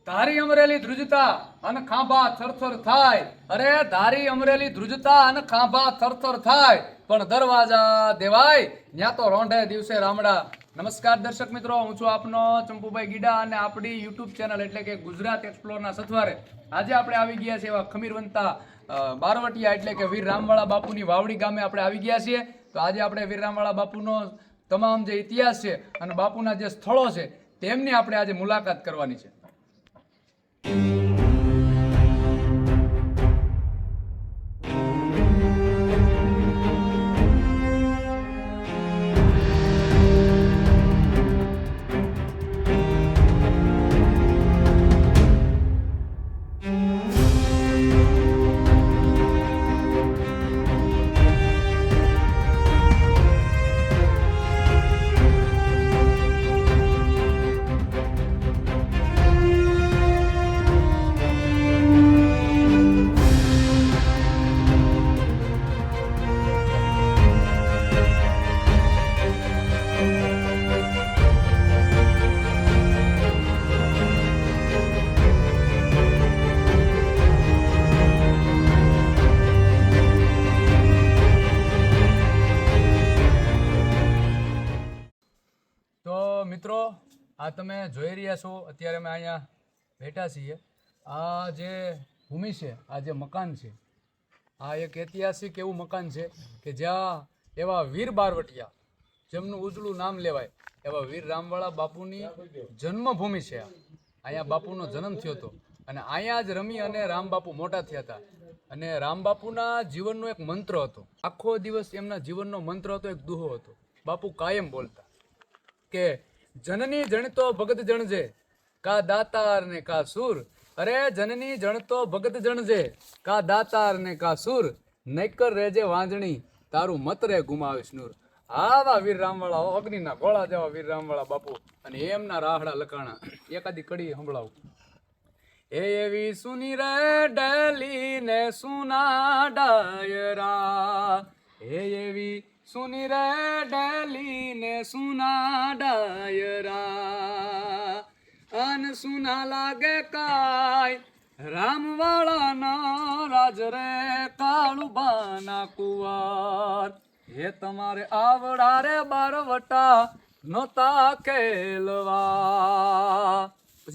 ધારી અમરેલી ધ્રુજતા અને ખાંભા થરથર થાય. અરે ધારી અમરેલી ધ્રુજતા અને ખાંભા થરથર થાય, પણ દરવાજા દેવાય ન્યા તો રોંઢે દિવસે રામડા. નમસ્કાર દર્શક મિત્રો, હું છું આપનો ચંપુભાઈ ગીડા અને આપણી યુટ્યુબ ચેનલ એટલે કે ગુજરાત એક્સપ્લોરના સથવારે આજે આપણે આવી ગયા છીએ એવા ખમીરવંતા બારવટિયા એટલે કે વીર રામવાળા બાપુની વાવડી ગામે આપણે આવી ગયા છીએ. તો આજે આપણે વીર રામવાળા બાપુનો તમામ જે ઇતિહાસ છે અને બાપુના જે સ્થળો છે તેમની આપણે આજે મુલાકાત કરવાની છે. તો મિત્રો, આ તમે જોઈ રહ્યા છો અત્યારે અમે અહીંયા બેઠા છીએ. આ જે ભૂમિ છે, આ જે મકાન છે, આ એક ઐતિહાસિક એવું મકાન છે કે જ્યાં એવા વીર બારવટિયા જેમનું ઉજળું નામ લેવાય એવા વીર રામવાળા બાપુની જન્મભૂમિ છે. અહીંયા બાપુનો જન્મ થયો હતો અને અહીંયા જ રમી અને રામબાપુ મોટા થયા હતા. અને રામબાપુના જીવનનો એક મંત્ર હતો, આખો દિવસ એમના જીવનનો મંત્ર હતો, એક દુહો હતો. બાપુ કાયમ બોલતા કે જનની જણતો ભગત જણજે, કા દાતાર ને કા સુર. અરે જનની જણતો ભગત જણજે, કા દાતાર ને કા સુર. નૈકર રેજે વાંજણી, તારું મત રે ગુમાવીશ નૂર. આવા વીર રામવાળા, અગ્નિના ગોળા જેવા વીર રામવાળા બાપુ અને એમના રાહડા લખાણા. એકાદી કડી સંભળાવું. એ એવી સુની રે ડેલી ને સુના ડાયરા, એ એવી સુની રે ડેલી ને સુના ડાયરા. અન સુના લાગે કાય રામવાળાના રાજ રે કાળુબાના કુંવર. હે તમારે આવડા રે બારવટા નોતા ખેલવા.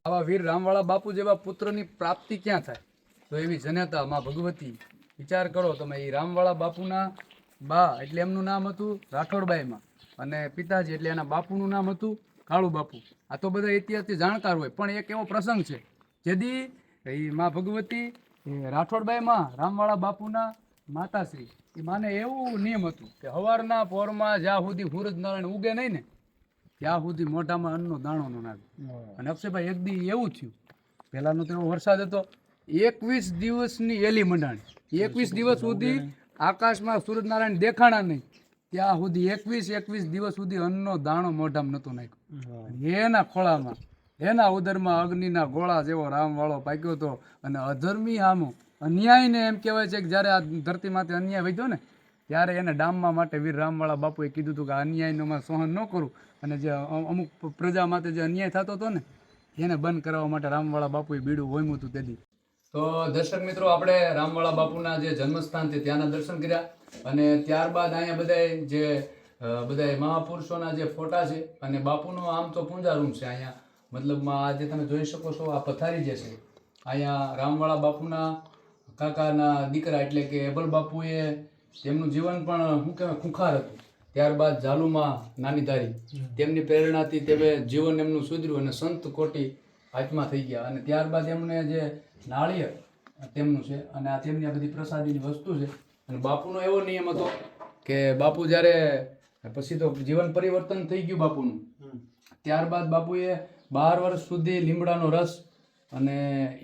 આવા વીર રામવાળા બાપુ જેવા પુત્રની પ્રાપ્તિ ક્યાં થાય? તો એવી જનતા માં ભગવતી. વિચાર કરો તમે, એ રામવાળા બાપુના બા એટલે એમનું નામ હતું રાઠોડબાઈમાં અને પિતાજી એટલે એના બાપુનું નામ હતું કાળુ બાપુ. આ તો બધા ઇતિહાસથી જાણકાર હોય, પણ એક એવો પ્રસંગ છે જેથી એ માં ભગવતી એ રાઠોડબાઈમાં રામવાળા બાપુના માતાશ્રી એ માને એવું નિયમ હતું કે સવારના પોરમાં જ્યાં સુધી સૂરજ નારાયણ ઉગે નહીં ને ત્યાં સુધી મોઢામાં અન્નનો દાણો ન નાખે. અને અક્ષયભાઈ એક દી એવું થયું, પહેલાનો તો એવો વરસાદ હતો, 21 દિવસની એલી મંડાણી, 21 દિવસ સુધી આકાશમાં સૂરજનારાયણ દેખાણા નહીં, ત્યાં સુધી 21 દિવસ સુધી અન્નનો દાણો મોઢામાં નહોતો નાખ્યો. એના ખોળામાં એના ઉદરમાં અગ્નિના ગોળા જેવો રામવાળો પાક્યો હતો. અને અધર્મી આમો અન્યાયને એમ કહેવાય છે કે જ્યારે આ ધરતીમાંથી અન્યાય વધ્યો ને ત્યારે એને ડામવા માટે વીર રામવાળા બાપુએ કીધું હતું કે આ અન્યાયનું સહન ન કરું, અને જે અમુક પ્રજા માટે જે અન્યાય થતો હતો ને એને બંધ કરાવવા માટે રામવાળા બાપુએ બીડું હોમ્યું હતું તેથી. તો દર્શક મિત્રો, આપણે રામવાળા બાપુના જે જન્મસ્થાન છે ત્યાંના દર્શન કર્યા અને ત્યારબાદ અહીંયા બધા મહાપુરુષોના જે ફોટા છે અને બાપુનો આમ તો પૂંજા રૂમ છે અહીંયા. મતલબમાં આ જે તમે જોઈ શકો છો, આ પથારી જે છે અહીંયા રામવાળા બાપુના કાકાના દીકરા એટલે કે એબલ બાપુએ તેમનું જીવન પણ શું કહેવાય ખૂંખાર હતું. ત્યારબાદ ઝાલુમાં નાની ધારી તેમની પ્રેરણાથી તેમે જીવન એમનું સુધર્યું અને સંત કોટી આત્મા થઈ ગયા. અને ત્યારબાદ એમને જે નાળિયેર તેમનું છે અને આ તેમની આ બધી પ્રસાદીની વસ્તુ છે. અને બાપુનો એવો નિયમ હતો કે બાપુ જ્યારે પછી તો જીવન પરિવર્તન થઈ ગયું બાપુનું, ત્યારબાદ બાપુએ 12 વર્ષ સુધી લીમડાનો રસ અને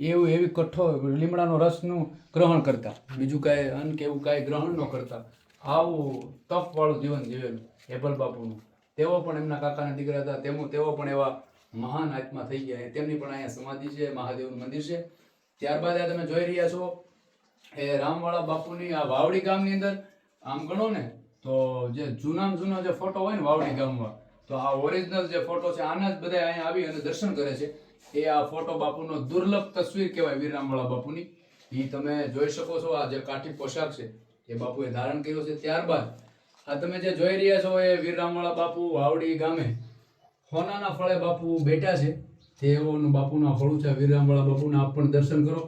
એવી કઠોર લીમડાનો રસનું ગ્રહણ કરતા, બીજું કાંઈ અન્ન કે એવું કાંઈ ગ્રહણ ન કરતા. આવું તપવાળું જીવન જીવેલું એબલ બાપુનું. તેઓ પણ એમના કાકાના દીકરા હતા, તેઓ પણ એવા મહાન આત્મા થઈ ગયા. તેમની પણ અહીંયા સમાધિ છે, મહાદેવનું મંદિર છે. ત્યારબાદ આ તમે જોઈ રહ્યા છો એ રામવાળા બાપુની આ વાવડી ગામની અંદર આમ ગણો ને તો જે જૂનામાં જૂનો જે ફોટો હોય ને વાવડી ગામમાં તો આ ઓરિજિનલ જે ફોટો છે આના જ બધા અહીંયા આવી અને દર્શન કરે છે. એ આ ફોટો બાપુનો દુર્લભ તસવીર કહેવાય વીર રામવાળા બાપુની. એ તમે જોઈ શકો છો. આ જે કાઠી પોશાક છે એ બાપુએ ધારણ કર્યો છે. ત્યારબાદ આ તમે જે જોઈ રહ્યા છો એ વીર રામવાળા બાપુ વાવડી ગામે હોનાના ફળે બાપુ બેઠા છે. તેઓનું બાપુનું આ ફળું છે વીર રામવાળા બાપુના. આપ પણ દર્શન કરો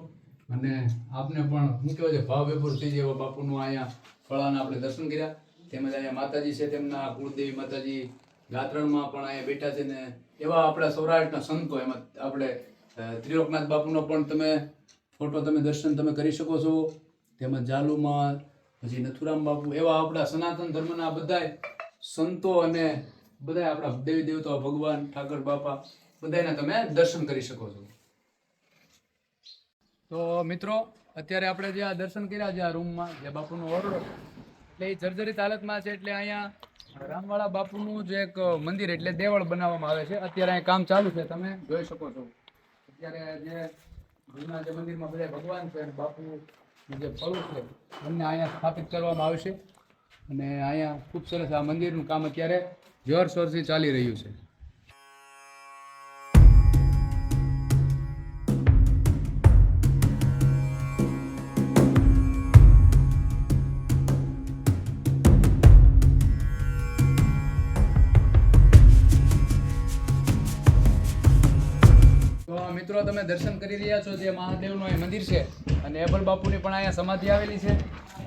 અને આપને પણ શું કહેવાય છે ભાવ વિભોર થઈ જાય એવા બાપુનું અહીંયા ફળાના આપણે દર્શન કર્યા. તેમજ અહીંયા માતાજી છે તેમના કુળદેવી માતાજી ગાત્રણમાં પણ અહીંયા બેઠા છે ને એવા આપણા સૌરાષ્ટ્રના સંતો. એમાં આપણે ત્રિલોકનાથ બાપુનો પણ તમે ફોટો તમે દર્શન તમે કરી શકો છો. તેમજ જાલુમાં પછી નથુરામ બાપુ એવા આપણા સનાતન ધર્મના બધાય સંતો અને બધા આપણા દેવી દેવતાઓ ભગવાન ઠાકર બાપા બધાના તમે દર્શન કરી શકો છો. તો મિત્રો અત્યારે આપણે જે આ દર્શન કર્યા છે આ રૂમમાં જે બાપુનો ઓરડો એટલે એ જર્જરિત હાલતમાં છે. એટલે અહીંયા રામવાળા બાપુનું જે એક મંદિર એટલે દેવળ બનાવવામાં આવે છે. અત્યારે અહીંયા કામ ચાલુ છે તમે જોઈ શકો છો. અત્યારે જે જૂના જે મંદિરમાં બધા ભગવાન છે અને બાપુ જે ફળું છે એમને અહીંયા સ્થાપિત કરવામાં આવશે. અને અહીંયા ખૂબ સરસ આ મંદિરનું કામ અત્યારે જોરશોરથી ચાલી રહ્યું છે. મિત્રો તમે દર્શન કરી રહ્યા છો જે મહાદેવનું એ મંદિર છે અને એબલ બાપુની પણ અહીંયા સમાધિ આવેલી છે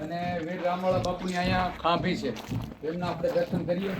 અને વીર રામવાળા બાપુની અહીંયા ખાંભી છે. એમના આપણે દર્શન કરીએ.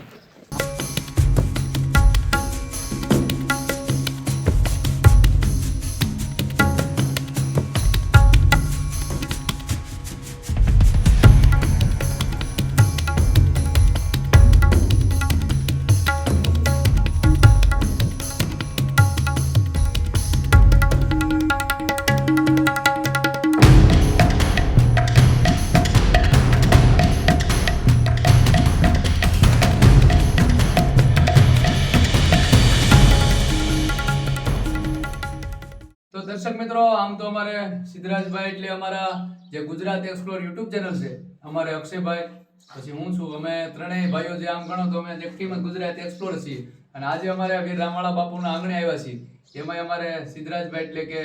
તો દર્શક મિત્રો આમ તો અમારે સિદ્ધરાજભાઈ એટલે અમારા જે ગુજરાત એક્સપ્લોર યુટ્યુબ ચેનલ છે અમારે અક્ષયભાઈ પછી હું છું. અમે ત્રણેય ભાઈઓ જે આમ ગણો તો અમે જેટલી ગુજરાત એક્સપ્લોર છીએ. અને આજે અમારે વીર રામવાળા બાપુના આંગણે આવ્યા છીએ. એમાં અમારે સિદ્ધરાજભાઈ એટલે કે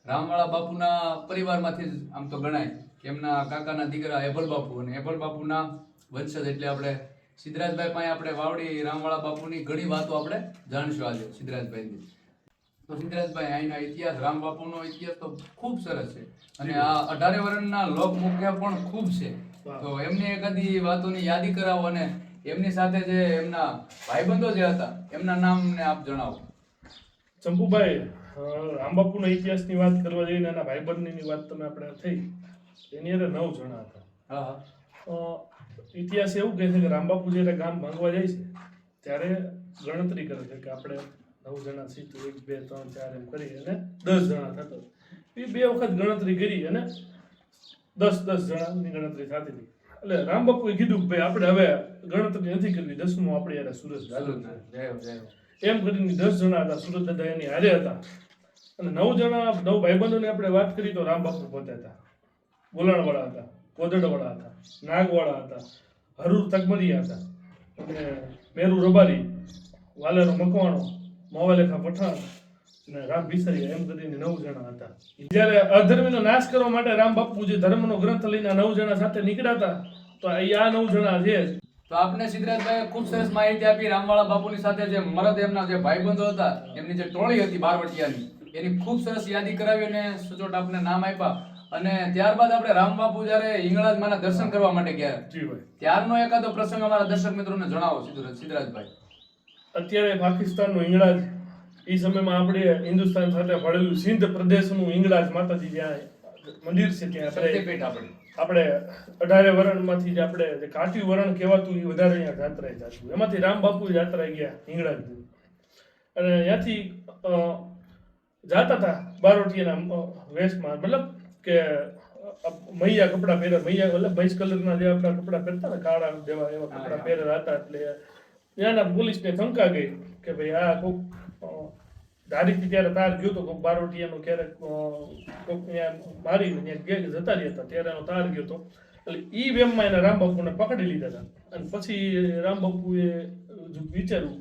રામવાળા બાપુના પરિવારમાંથી જ આમ તો ગણાય કે એમના કાકાના દીકરા એભલ બાપુ અને એભલ બાપુના વંશજ એટલે આપણે સિદ્ધરાજભાઈ પાસે આપણે વાવડી રામવાળા બાપુની ઘણી વાતો આપણે જાણશું આજે સિદ્ધરાજભાઈની. તો સિદ્ધરાજભાઈ અહીંના ઇતિહાસ રામ બાપુનો ઇતિહાસ તો ખૂબ સરસ છે અને આ 18 વર્ષના લોકમુખ્ય પણ ખૂબ છે. તો એમની એકાદી વાતોની યાદી કરાવો અને એમની સાથે જે એમના ભાઈબંધો જે હતા એમના નામને આપ જણાવો. ચંપુભાઈ, રામબાપુના ઇતિહાસની વાત કરવા જઈને એના ભાઈબંધની વાત તમે આપણે થઈ એની અંદર 9 જણા હતા. ઇતિહાસ એવું કહે છે કે રામબાપુ જ્યારે ગામ ભાંગવા જાય છે ત્યારે ગણતરી કરે છે કે આપણે 9 જણા છીએ તો 1 2 3 4 એમ કરી અને 10 જણા થતો. એ 2 વખત ગણતરી કરી અને 10 જણાની ગણતરી થતી હતી. એટલે રામબાપુએ કીધું કે ભાઈ આપણે હવે ગણતરી નથી કરવી, 10મું આપણે યાર સુરજ એમ કરીને 10 જણા હતા. સુરજ દાદા એની હારે હતા અને 9 જણા 9 ભાઈબંધોની આપણે વાત કરી તો રામબાપુ પોતે હતા, બોલાણવાળા હતા, કોદડવાળા હતા, નાગવાળા હતા, હરૂર તકમરિયા હતા અને મેરુ રબારી, વાલેરો મકવાણો, મોવાલેખા પઠાણ અને રામ બિસરિયા એમ કરીને 9 જણા હતા. જ્યારે અધર્મીનો નાશ કરવા માટે રામબાપુ જે ધર્મનો ગ્રંથ લઈને 9 જણા સાથે નીકળ્યા હતા તો આ 9 જણા છે. તો આપને સિદ્ધરાજભાઈ ખૂબ સરસ માહિતી આપી રામવાળા બાપુની સાથે જે મરદ એમના જે ભાઈબંધો હતા એમની જે ટોળી હતી બારવટિયાની એની ખૂબ સરસ યાદી કરાવી અને સચોટ આપને નામ આપ્યા. અને ત્યારબાદ આપણે રામબાપુ જ્યારે હિંગળાજ માના દર્શન કરવા માટે ગયા ત્યારનો એકાદો પ્રસંગ અમારા દર્શક મિત્રોને જણાવો સિદ્ધરાજભાઈ. અત્યારે પાકિસ્તાનનું હિંગળાજ એ સમયમાં આપણે હિન્દુસ્તાન સાથે ભળેલું સિંધ પ્રદેશનું હિંગળાજ માતાજી જ્યાં મંદિર છે ત્યાં આપણે 18 વરણમાંથી જે આપણે જે કાઠી વરણ કહેવાતું એ વધારે અહીંયા જાત્રાએ જતું. એમાંથી રામબાપુ યાત્રાએ ગયા હિંગળાજ અને ત્યાંથી જાતા હતા બારોટિયાના વેશમાં, મતલબ કે મૈયા કપડાં પહેર્યા, મૈયા મતલબ મૈસ કલરના જે આપણા કપડાં પહેરતા ને કાળા જેવા એવા કપડાં પહેરેલા હતા. એટલે ત્યાંના પોલીસને શંકા ગઈ કે ભાઈ આ કોક ધારીથી ત્યારે તાર ગયો તો કોક બારોટિયાનો ક્યારેક કોક મારીને ત્યાં જતા રહ્યા હતા ત્યારે એનો તાર ગયો હતો. એટલે એ વેમમાં એના રામબાપુને પકડી લીધા હતા. અને પછી રામબાપુએ વિચાર્યું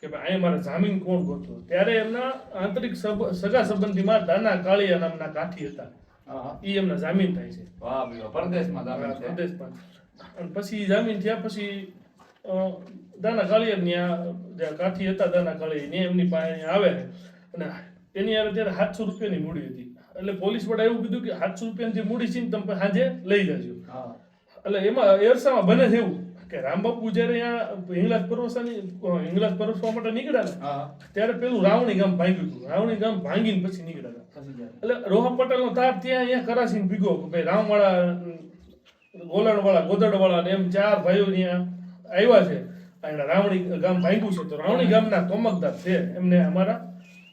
કે ભાઈ અહીંયા મારે જામીન કોણ ગોતો. ત્યારે એમના આંતરિક સગા સંબંધીમાં દાના કાળિયા નામના કાઠી હતા. ઈ એમના જામીન થાય છે. પરદેશમાં પ્રદેશમાં. અને પછી જામીન થયા પછી દાના કાળિયા જે કાઠી હતા દાના કાળિયા ને એમની પાસે આવે અને એની યાર ત્યારે 700 રૂપિયાની મૂડી હતી. એટલે પોલીસ વાળા એવું કીધું કે 700 રૂપિયાની મૂડી છે ને તમે સાંજે લઈ જજો. એટલે એમાં એરસામાં બને છે એવું કે રામબાપુ જયારે હિંગલાજ પરવસવા માટે નીકળ્યા ત્યારે પેલું રાવણી ગામ ભાંગ્યું હતું. રાવણી ગામ ભાંગીને પછી નીકળ્યા હતા. એટલે રોહા પટેલનો તાર ત્યાં અહીંયા કરાસીને ભીગો કે ભાઈ રામવાળા, ગોલણવાળા, ગોદડવાળા ને એમ 4 ભાઈઓ ત્યાં આવ્યા છે. અહીંયા રાવણી ગામ ભાંગ્યું છે તો રાવણી ગામના તોમકદાર છે એમને અમારા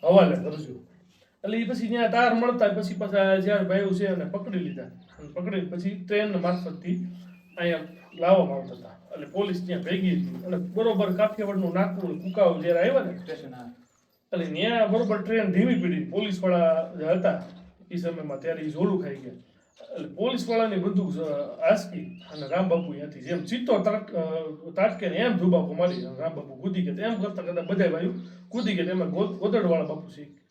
હવાલે કરજો. એટલે એ પછી ત્યાં તાર મળતા પછી પાછા 4 ભાઈઓ છે અને પકડી લીધા. અને પકડી પછી ટ્રેન મારફતથી અહીંયા લાવવામાં આવતા હતા. એટલે પોલીસ ત્યાં ભેગી હતી અને બરોબર કાઠિયાવાડનું નાકું કુકાવ જ્યારે આવ્યા ને સ્ટેશન, એટલે ત્યાં બરોબર ટ્રેન ધીમી પડી. પોલીસ વાળા જે હતા એ સમયમાં ત્યારે એ જોડું ખાઈ ગયા. એટલે પોલીસ વાળાની બંદૂક આંચકી અને રામબાપુ ત્યાંથી જેમ ચિત્તો તાટકે ને એમ ધુબાકો મારી રામબાપુ કૂદી ગયા. એમ કરતા કરતા બધા ભાઈઓ કૂદી ગયા. એમાં ગોદડવાળા બાપુ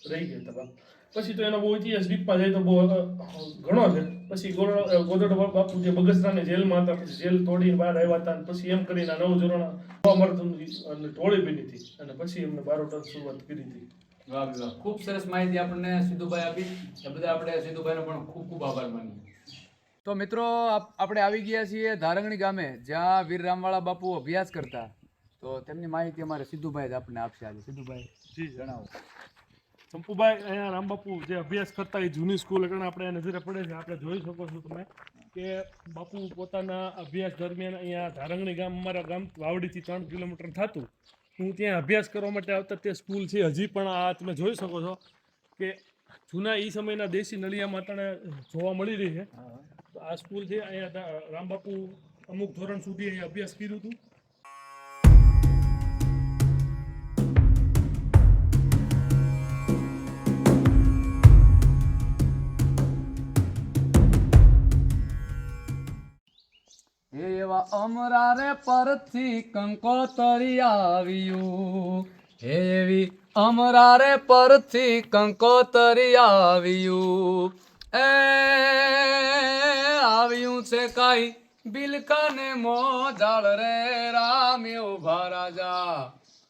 રહી ગયા હતા. પછી તો એનો બહુ ઇતિહાસ ડીપમાં જાય તો બહુ ઘણો છે. પછી ગોદડવાળા બાપુ જે બગસરાની જેલમાં હતા પછી જેલ તોડીને બહાર આવ્યા હતા અને પછી એમ કરીને 9 જણા અને ટોળી બની હતી અને પછી એમને બારોટની શરૂઆત કરી હતી. વાહ વાહ, ખૂબ સરસ માહિતી આપણને સિદ્ધુભાઈ આપી. એ બધા આપણે સિદ્ધુભાઈનો પણ ખૂબ ખૂબ આભાર માનીએ. તો મિત્રો આપણે આવી ગયા છીએ ધારંગણી ગામે જ્યાં વીર રામવાળા બાપુ અભ્યાસ કરતા. તો તેમની માહિતી અમારે સિદ્ધુભાઈ જ આપણને આપશે આજે. સિદ્ધુભાઈ જી જણાવો. ચંપુભાઈ, અહીંયા રામબાપુ જે અભ્યાસ કરતા એ જૂની સ્કૂલ એટલે આપણે નજરે પડે છે. આપણે જોઈ શકો છો તમે કે બાપુ પોતાના અભ્યાસ દરમિયાન અહીંયા ધારંગણી ગામ, અમારા ગામ વાવડીથી 3 કિલોમીટર થતું, હું ત્યાં અભ્યાસ કરવા માટે આવતા તે સ્કૂલ છે. હજી પણ આ તમે જોઈ શકો છો કે જૂના એ સમયના દેશી નળિયામાં તને જોવા મળી રહી છે. તો આ સ્કૂલ છે. અહીંયા રામબાપુ અમુક ધોરણ સુધી અહીંયા અભ્યાસ કર્યું હતું. એવા અમરા રે પરથી કંકોતરી આવ્યું, એવી અમરા રે પરથી કંકોતરી આવ્યું, એ આવ્યું છે કાઈ બિલકાને મોજાળ રે રામ ઉભા રાજા,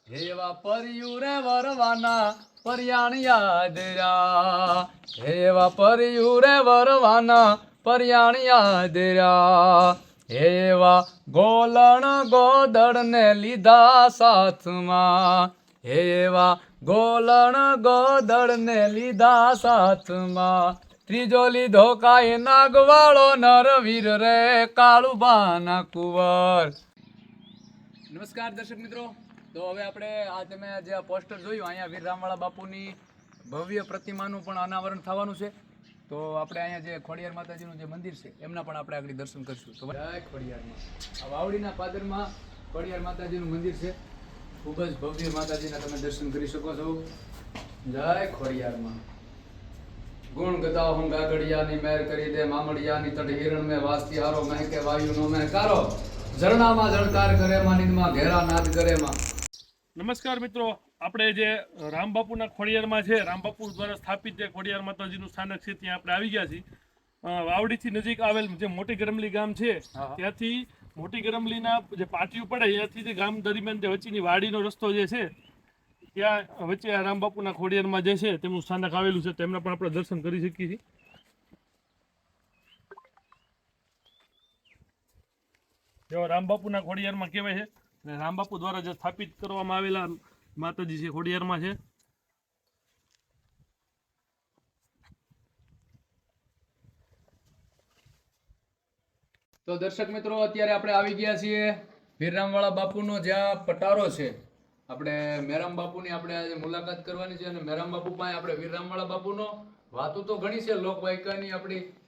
એવા પર્યું રે વરવાના પર્યાણ યાદ રા, એવા પર્યું રે વરવાના પર્યાણ યાદ રા, એવા ગોલણ ગોદડ ને લીધા સાથમાં, એવા ગોલણ ગોદડ ને લીધા સાથમાં, ત્રીજો લીધો કાય નાગવાળો નરવીર રે કાળુબાના કુંવર. નમસ્કાર દર્શક મિત્રો. તો હવે આપણે આ તમે જે આ પોસ્ટર જોયું, અહીંયા વીર રામવાળા બાપુની ભવ્ય પ્રતિમાનું પણ અનાવરણ થવાનું છે. તો આપણે અહીંયા જે ખોડિયાર માતાજીનું જે મંદિર છે એમના પણ આપણે આગળ દર્શન કરીશું. તો જય ખોડિયારમાં. આ વાવડીના પાદરમાં ખોડિયાર માતાજીનું મંદિર છે. ખૂબ જ ભવ્ય માતાજીના તમે દર્શન કરી શકો છો. જય ખોડિયારમાં. ગુણ ગતા હું ગાગડિયાની મેર કરી દે મામડિયાની તટ હિરણ મેં વાસતી હારો મહેકે વાયુનો મેં કારો, ઝરણામાં ઝણકાર કરે માં નિંદમાં ઘેરા નાદ કરે માં. નમસ્કાર મિત્રો, આપણે જે રામબાપુના ખોડિયારમાં છે, રામબાપુ દ્વારા સ્થાપિત જે ખોડિયાર માતાજીનું સ્થાનક છે ત્યાં આપણે આવી ગયા છીએ. વાવડીથી નજીક આવેલ જે મોટી ગરમલી ગામ છે ત્યાંથી મોટી ગરમલીના જે પાટિયું પડે ત્યાંથી જે ગામ દરમિયાન જે વચ્ચેની વાડીનો રસ્તો જે છે ત્યાં વચ્ચે આ રામબાપુના ખોડિયારમાં જે છે તેમનું સ્થાનક આવેલું છે. તેમના પણ આપણે દર્શન કરી શકીએ છીએ. જેવા રામબાપુના ખોડિયારમાં કહેવાય છે અને રામબાપુ દ્વારા જે સ્થાપિત કરવામાં આવેલા માતાજી છે ખોડિયારમાં છે. તો દર્શક મિત્રો, અત્યારે આપણે આવી ગયા છીએ વીર રામવાળા બાપુનો જ્યાં પટારો છે. આપણે મેરામ બાપુની આપણે આજે મુલાકાત કરવાની છે અને મેરામ બાપુ પાસે આપણે વીર રામવાળા બાપુનો વાતો તો ઘણી છે લોકવાયકાની.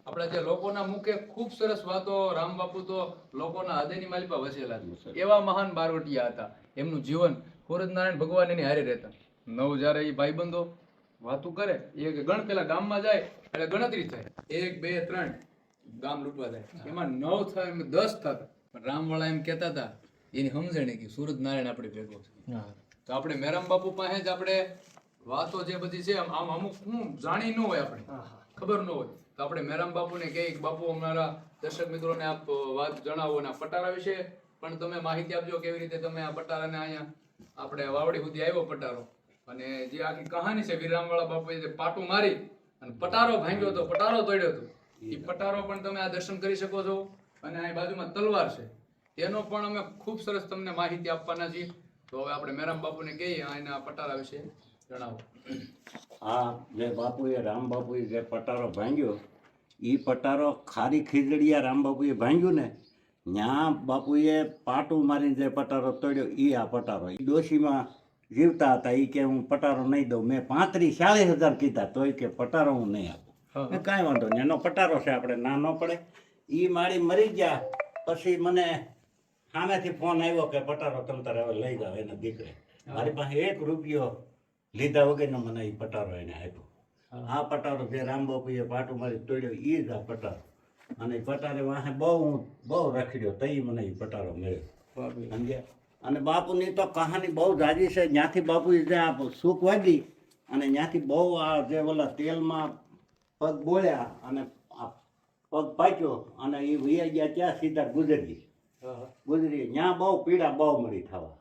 આપણા જે લોકોના મુખે ખૂબ સરસ વાતો. રામ બાપુ તો લોકોના હૃદયની માલિપા વસેલા છે. એવા મહાન બારવટિયા હતા. એમનું જીવન સૂરજનારાયણ ભગવાન એની હારે રહેતા. જ્યારે એ ભાઈબંધો વાતું કરે, એ ગણ પેલા ગામમાં જાય એટલે ગણતરી થાય 1 2 3 ગામ લૂંટવા જાય, એમાં 9 થાય એમ 10 થતા. પણ રામવાળા એમ કહેતા હતા એની સમજણે કે સૂરજનારાયણ આપણે ભેગો છે. તો આપણે મેરામ બાપુ પાસે જ આપણે વાતો જે બધી છે આમ અમુક જાણી ન હોય, આપણે ખબર ન હોય, તો આપણે મેરામ બાપુને કહીએ કે બાપુ અમારા દર્શક મિત્રોને આપ વાત જણાવો અને આ પટારા વિશે પણ તમે માહિતી આપજો, કેવી રીતે તમે આ પટારાને અહીંયા આપણે વાવડી સુધી આવ્યો પટારો, અને જે આખી કહાની છે વીરરામવાળા બાપુએ જે પાટું મારી અને પટારો ભાંગ્યો હતો, પટારો તોડ્યો હતો, એ પટારો પણ તમે આ દર્શન કરી શકો છો. અને આ બાજુમાં તલવાર છે, તેનો પણ અમે ખૂબ સરસ તમને માહિતી આપવાના છીએ. તો હવે આપણે મેરામ બાપુને કહીએ એના પટારા વિશે જણાવો. આ જે બાપુએ રામ બાપુએ જે પટારો ભાંગ્યો, એ પટારો ખારી ખીજડીયા રામ બાપુએ ભાંગ્યું ને, ત્યાં બાપુએ પાટું મારીને જે પટારો તોડ્યો એ આ પટારો. એ ડોશીમાં જીવતા હતા, એ કે હું પટારો નહીં દઉં. મેં 35-40 હજાર કીધા તોય કે પટારો હું નહીં આપું. મેં કાંઈ વાંધો નહીં, એનો પટારો છે, આપણે ના ન પડે. એ મારી મરી ગયા પછી મને સામેથી ફોન આવ્યો કે પટારો તમ તારે હવે લઈ જાઓ એના દીકરે. મારી પાસે 1 રૂપિયો લીધા વગરનો મને એ પટારો એને આપ્યો. આ પટારો જે રામબાપુએ પાટું મારી તોડ્યો એ જ આ પટારો. અને એ પટારે વાહે બહુ રખડ્યો તઈ મને એ પટારો મળ્યો, સમજ્યા. અને બાપુની તો કહાની બહુ જાજી છે. ત્યાંથી બાપુએ જે આ સૂક વાગી અને ત્યાંથી બહુ આ જે ઓલા તેલમાં પગ બોળ્યા અને આ પગ પાક્યો અને એ વૈયા ગયા ત્યાં સીધા ગુજરી. ત્યાં બહુ પીડા બહુ મળી થવા.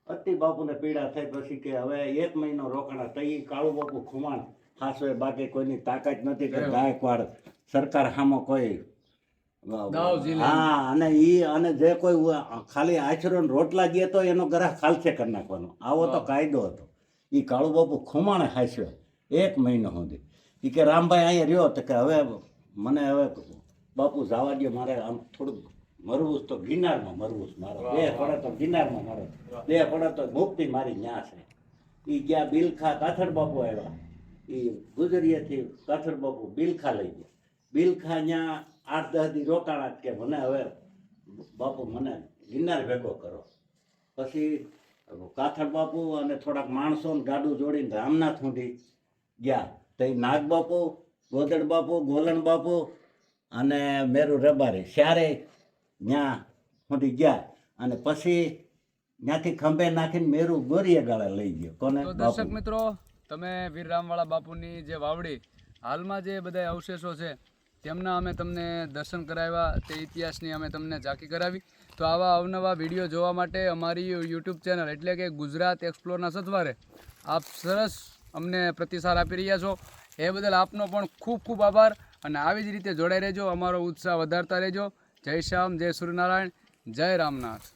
અતિ બાપુને પીડા થઈ પછી કે હવે 1 મહિનો રોકાણા. તો એ કાળુ બાપુ ખુમાણ ખાસો, બાકી કોઈની તાકાત નથી કે ગાયકવાડ સરકાર સામે કોઈ. હા, અને જે કોઈ ખાલી આશરો ને રોટલા દે તો એનો ગ્રાહ ખાલસે કરી નાખવાનો, આવો તો કાયદો હતો. એ કાળુ બાપુ ખુમાણે હાસ્યો 1 મહિનો સુધી. એ કે રામભાઈ અહીંયા રહ્યો તો કે હવે મને હવે બાપુ જવા દો, મારે આમ થોડુંક મરવું તો ગિરનારમાં મરવું મારે, 2 પડે તો ગિરનારમાં મારે, 2 પડે તો મુક્તિ મારી ન્યા છે. એ ગયા બિલખા કાથડ બાપુ આવ્યા, એ ગુજરીએથી કાથડ બાપુ બિલખા લઈ ગયા. બિલખા ત્યાં 8-10 દી રોકાણા કે મને હવે બાપુ મને ગિરનાર ભેગો કરો. પછી કાથડ બાપુ અને થોડાક માણસો ગાડું જોડીને રામનાથ સુધી ગયા. તો એ નાગ બાપુ, ગોદડ બાપુ, ગોલણ બાપુ અને મેરુ રબારી ચારે ત્યાં સુધી ગયા. અને પછી ત્યાંથી ખંભે નાખીને મેરુ ગોરીએ ગાળે લઈ ગયો. કોને? તો દર્શક મિત્રો, તમે વીરરામવાળા બાપુની જે વાવડી હાલમાં જે બધા અવશેષો છે તેમના અમે તમને દર્શન કરાવ્યા, તે ઇતિહાસની અમે તમને ઝાંકી કરાવી. તો આવા અવનવા વિડીયો જોવા માટે અમારી યુટ્યુબ ચેનલ એટલે કે ગુજરાત એક્સપ્લોરના સથવારે આપ સરસ અમને પ્રતિસાદ આપી રહ્યા છો, એ બદલ આપનો પણ ખૂબ ખૂબ આભાર. અને આવી જ રીતે જોડાઈ રહેજો, અમારો ઉત્સાહ વધારતા રહેજો. જય શ્યામ, જય સૂર્યનારાયણ, જય રામનાથ.